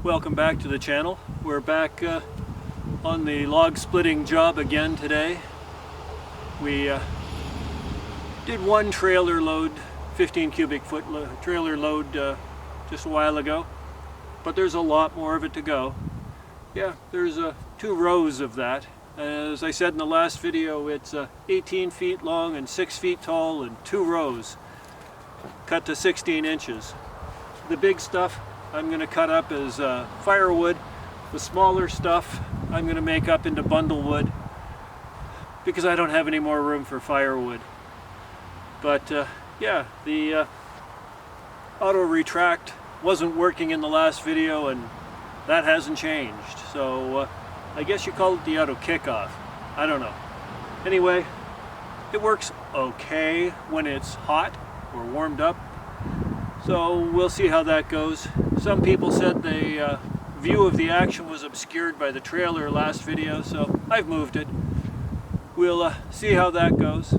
Welcome back to the channel. We're back on the log splitting job again today. We did one trailer load, 15 cubic foot trailer load just a while ago, but there's a lot more of it to go. Yeah, there's 2 rows of that. As I said in the last video, it's 18 feet long and 6 feet tall and 2 rows cut to 16 inches. The big stuff I'm going to cut up as firewood. The smaller stuff I'm going to make up into bundle wood because I don't have any more room for firewood. But yeah, the auto retract wasn't working in the last video and that hasn't changed. So I guess you call it the auto kickoff. I don't know. Anyway, it works okay when it's hot or warmed up. So we'll see how that goes. Some people said the view of the action was obscured by the trailer last video, so I've moved it. We'll see how that goes.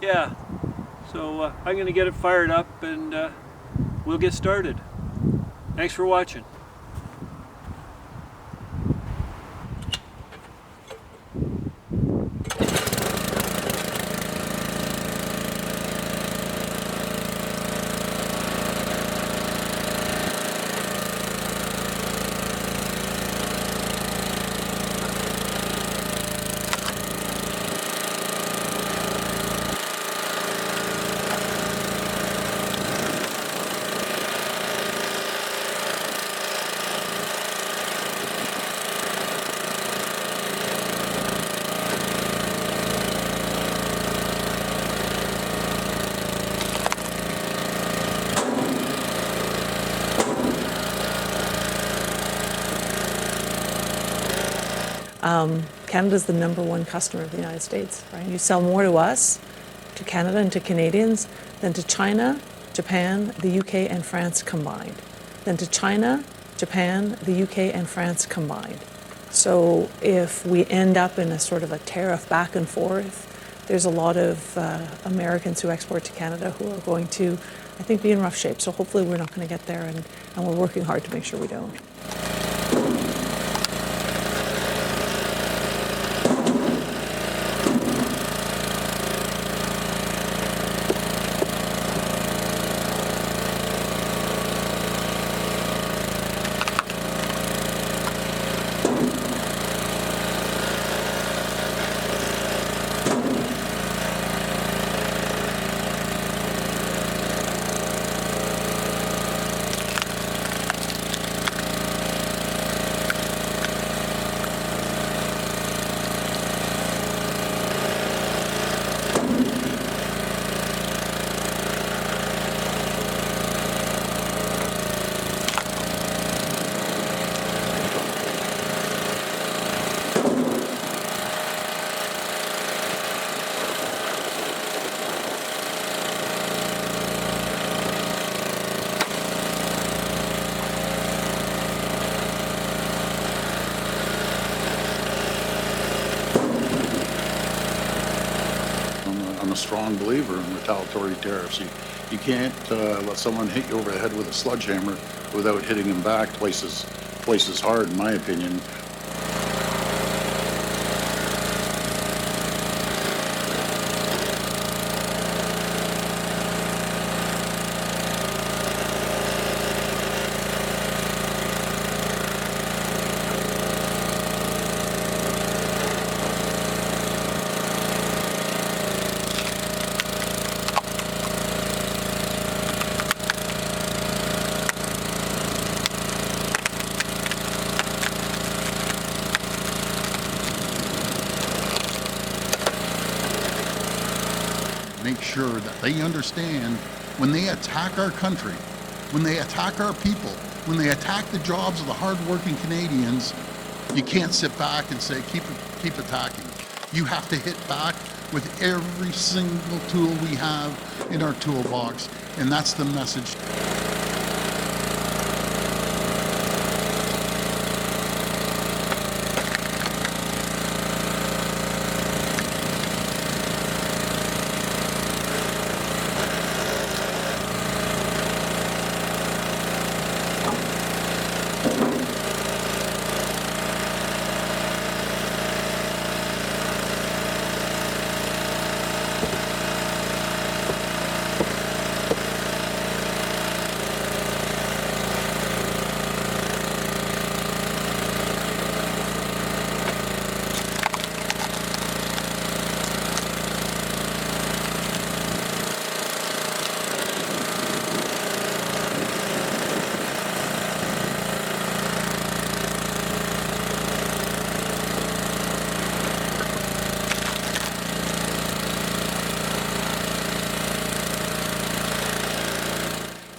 Yeah, so I'm going to get it fired up and we'll get started. Thanks for watching. Canada's the #1 customer of the United States, right? You sell more to us, to Canada and to Canadians, than to China, Japan, the UK and France combined. Than to China, Japan, the UK and France combined. So if we end up in a sort of a tariff back and forth, there's a lot of Americans who export to Canada who are going to, I think, be in rough shape. So hopefully we're not going to get there, and we're working hard to make sure we don't. I'm a strong believer in retaliatory tariffs. You can't let someone hit you over the head with a sledgehammer without hitting them back twice as hard, in my opinion. Make sure that they understand when they attack our country, when they attack our people, when they attack the jobs of the hard-working Canadians, you can't sit back and say, keep attacking. You have to hit back with every single tool we have in our toolbox, and that's the message.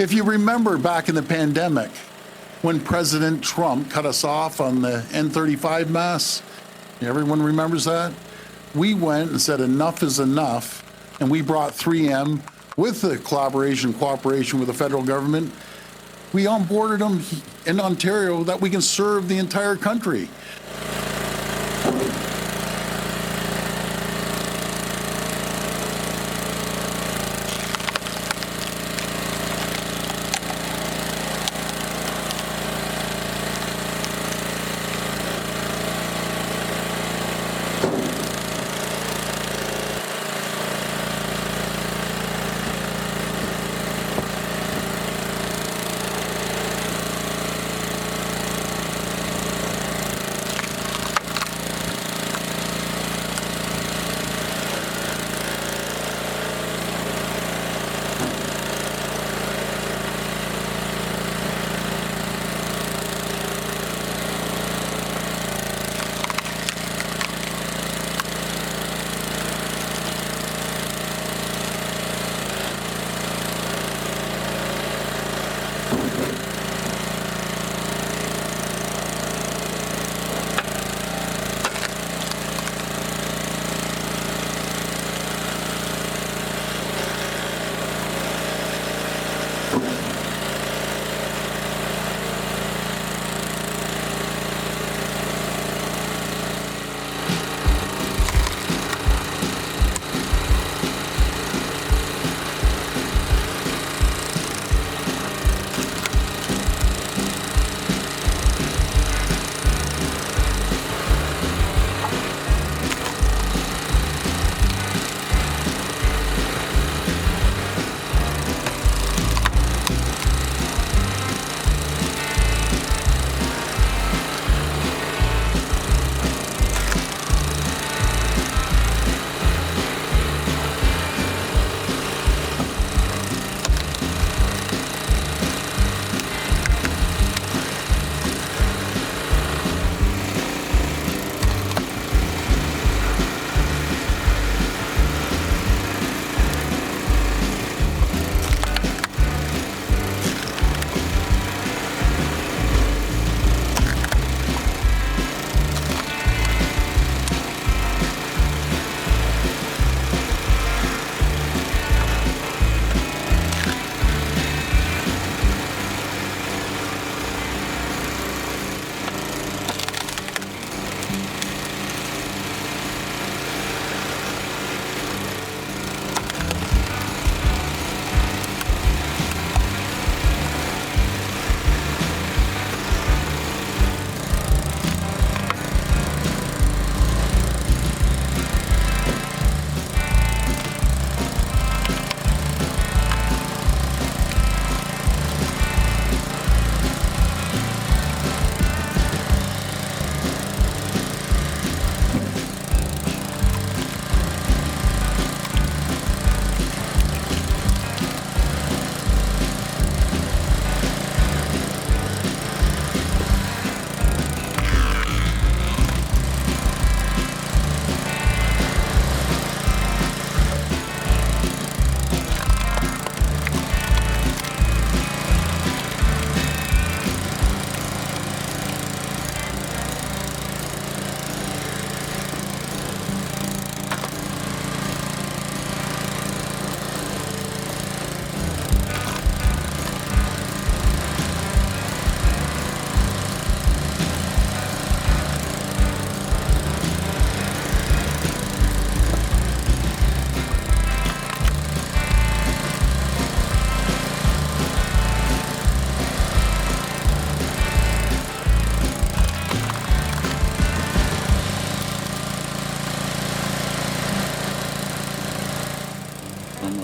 If you remember back in the pandemic, when President Trump cut us off on the N35 mask, everyone remembers that? We went and said enough is enough, and we brought 3M with the cooperation with the federal government. We onboarded them in Ontario that we can serve the entire country.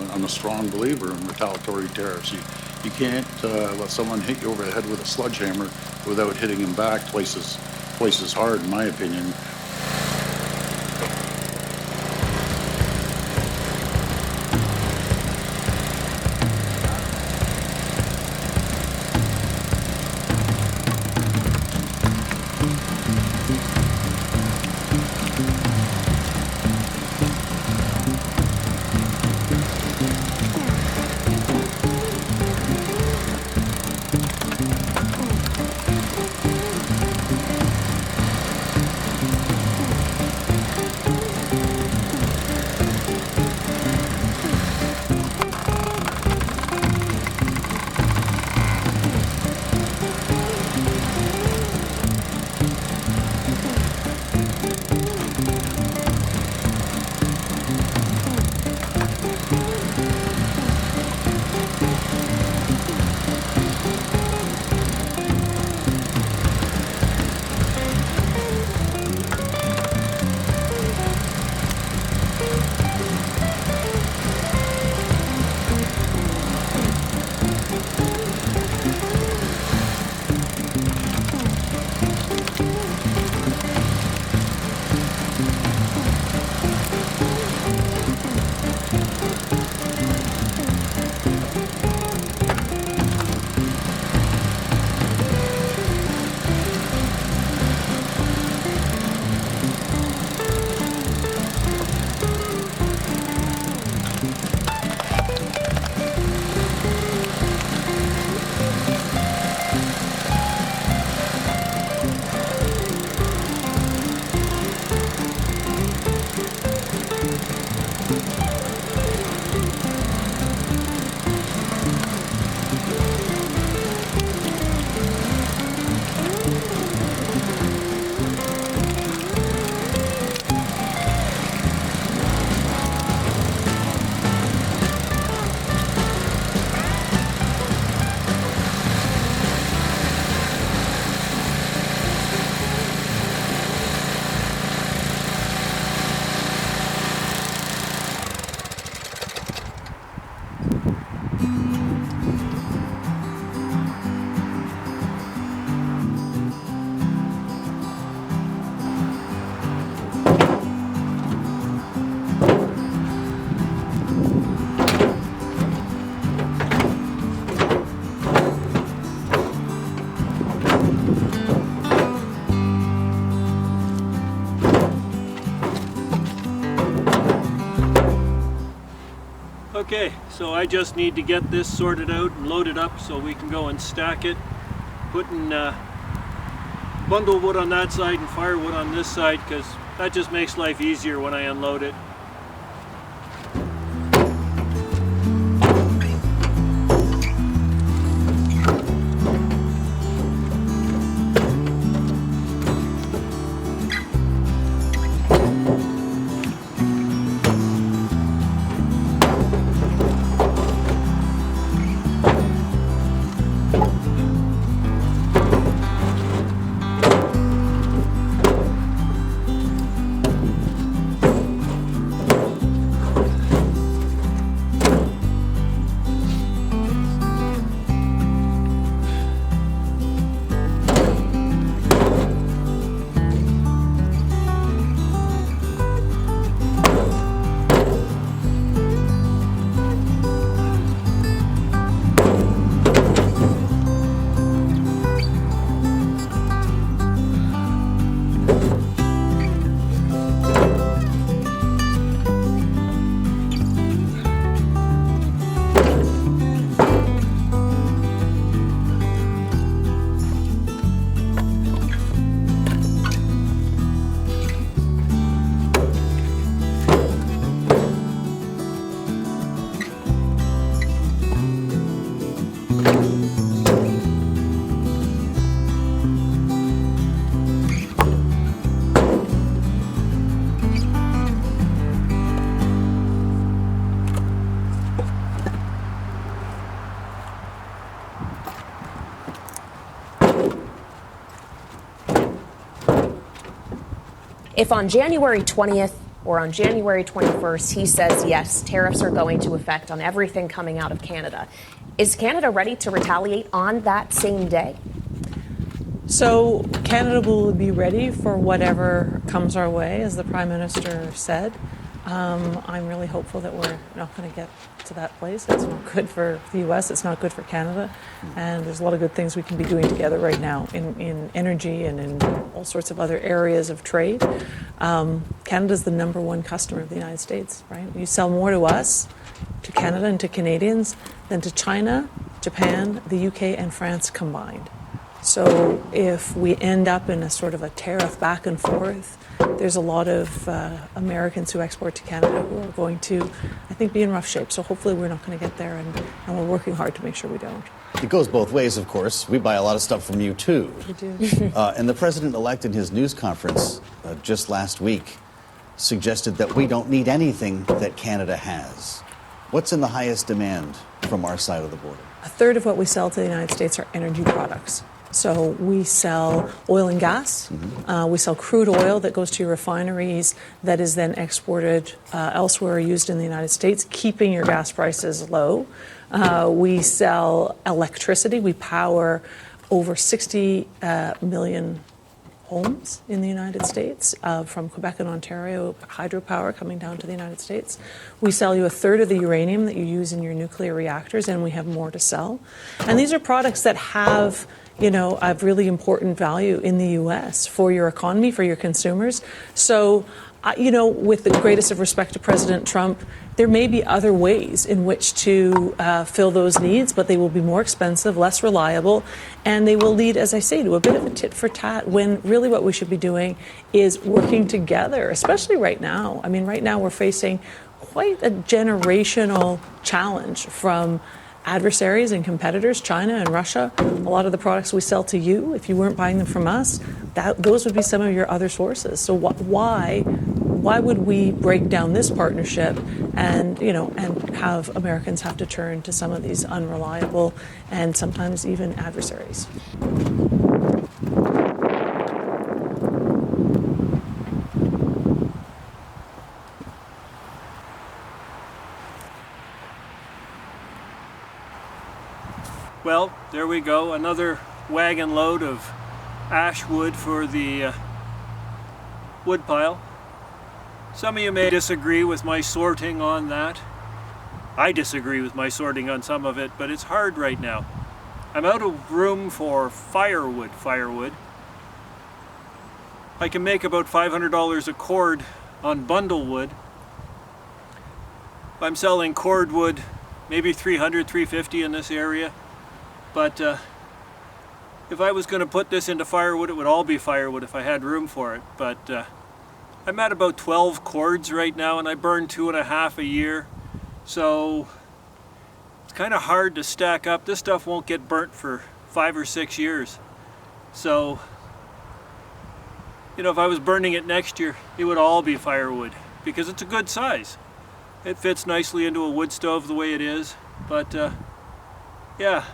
I'm a strong believer in retaliatory tariffs. You can't let someone hit you over the head with a sledgehammer without hitting him back twice as hard, in my opinion. Okay, so I just need to get this sorted out and loaded up so we can go and stack it. Putting bundle wood on that side and firewood on this side, because that just makes life easier when I unload it. If on January 20th or on January 21st he says, yes, tariffs are going to affect on everything coming out of Canada, is Canada ready to retaliate on that same day? So Canada will be ready for whatever comes our way, as the Prime Minister said. I'm really hopeful that we're not going to get to that place. It's not good for the U.S., it's not good for Canada, and there's a lot of good things we can be doing together right now in energy and in all sorts of other areas of trade. Canada's the #1 customer of the United States, right? You sell more to us, to Canada and to Canadians, than to China, Japan, the UK, and France combined. So if we end up in a sort of a tariff back and forth, there's a lot of Americans who export to Canada who are going to, I think, be in rough shape. So hopefully we're not going to get there, and we're working hard to make sure we don't. It goes both ways, of course. We buy a lot of stuff from you, too. We do. And the president-elect in his news conference just last week suggested that we don't need anything that Canada has. What's in the highest demand from our side of the border? A third of what we sell to the United States are energy products. So we sell oil and gas. We sell crude oil that goes to your refineries that is then exported elsewhere, used in the United States, keeping your gas prices low. We sell electricity. We power over 60 million homes in the United States, from Quebec and Ontario, hydropower coming down to the United States. We sell you a third of the uranium that you use in your nuclear reactors, and we have more to sell. And these are products that have, a really important value in the U.S. for your economy, for your consumers. So, with the greatest of respect to President Trump, there may be other ways in which to fill those needs, but they will be more expensive, less reliable, and they will lead, as I say, to a bit of a tit for tat, when really what we should be doing is working together, especially right now. I mean, right now we're facing quite a generational challenge from adversaries and competitors, China and Russia. A lot of the products we sell to you, if you weren't buying them from us, those would be some of your other sources. So why would we break down this partnership and have Americans have to turn to some of these unreliable and sometimes even adversaries? Well, there we go, another wagon load of ash wood for the wood pile. Some of you may disagree with my sorting on that. I disagree with my sorting on some of it, but it's hard right now. I'm out of room for firewood. I can make about $500 a cord on bundle wood. I'm selling cord wood, maybe $300, $350 in this area. But if I was going to put this into firewood, it would all be firewood if I had room for it. But I'm at about 12 cords right now, and I burn 2.5 a year. So it's kind of hard to stack up. This stuff won't get burnt for 5 or 6 years. So, you know, if I was burning it next year, it would all be firewood because it's a good size. It fits nicely into a wood stove the way it is. But yeah,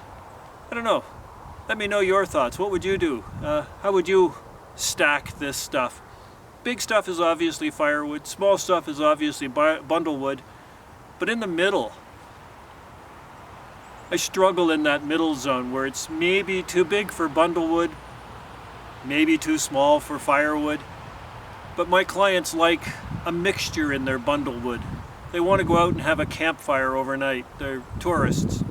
I don't know. Let me know your thoughts. What would you do? How would you stack this stuff? Big stuff is obviously firewood. Small stuff is obviously bundle wood. But in the middle, I struggle in that middle zone where it's maybe too big for bundle wood, maybe too small for firewood. But my clients like a mixture in their bundle wood. They want to go out and have a campfire overnight. They're tourists.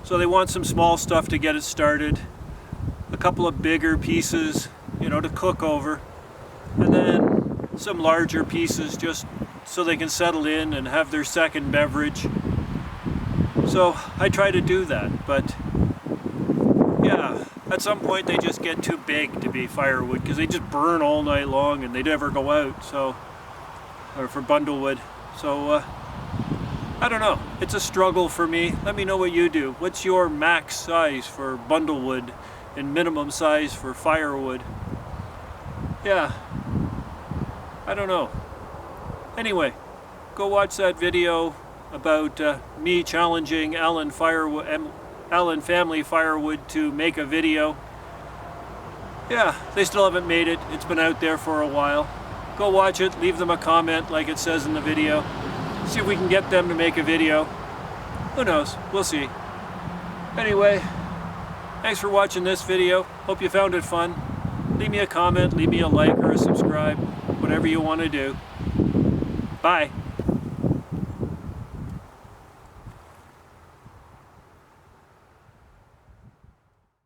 So they want some small stuff to get it started, a couple of bigger pieces, you know, to cook over, and then some larger pieces just so they can settle in and have their second beverage. So I try to do that, but yeah, at some point they just get too big to be firewood because they just burn all night long and they never go out, so, or for bundle wood. So I don't know, it's a struggle for me. Let me know what you do. What's your max size for bundle wood and minimum size for firewood? Yeah, I don't know. Anyway, go watch that video about me challenging Allen Family Firewood to make a video. Yeah, they still haven't made it. It's been out there for a while. Go watch it, leave them a comment like it says in the video. See if we can get them to make a video. Who knows? We'll see. Anyway, thanks for watching this video. Hope you found it fun. Leave me a comment, leave me a like or a subscribe, whatever you want to do. Bye.